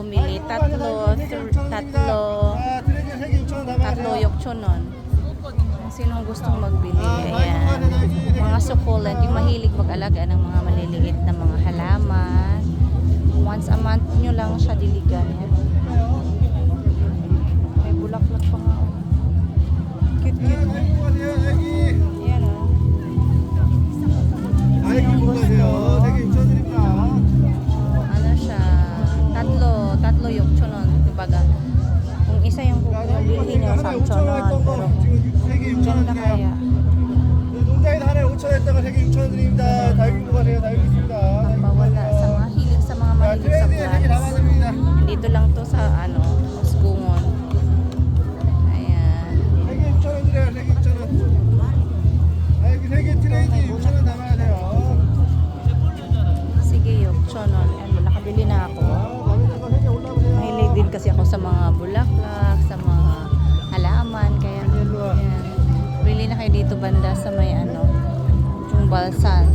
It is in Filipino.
bumili. Tatlo yokchonon. Sinong gustong magbili? Ayan. Mga succulent, yung mahilig mag-alaga ng mga maliliit na mga halaman. Once a month nyo lang siya diligan. Yan. May bulaklak pa nga. Cute. Ayan o. Sinong gusto? Ano siya? Tatlo yokchonon. Dibaga, kung isa yung bilhin nyo, samchonon. Pero ganda kaya. 농장에서 하나에 5,000원에다가 3개 6,000원 드립니다. 다육이도 가세요. 다육이 있습니다. Pawala sa mga hilig sa mga mahilig sa 트레이드에 3개 plants. 담아드립니다. Dito lang to sa Usgungon. Ayan. 3개 6,000원 드려요. 3개 6,000원. 다육이 3개 트레이드 6,000원 담아야 돼요. Sige, yokchonon. Ayan, nakabili na ako. 마음에 드는 거 3개 올라오세요. Mahilig din kasi ako sa mga bulaklak, sa mga halaman. Kaya, ayan. Bili na kayo dito banda sa may yung Balsan.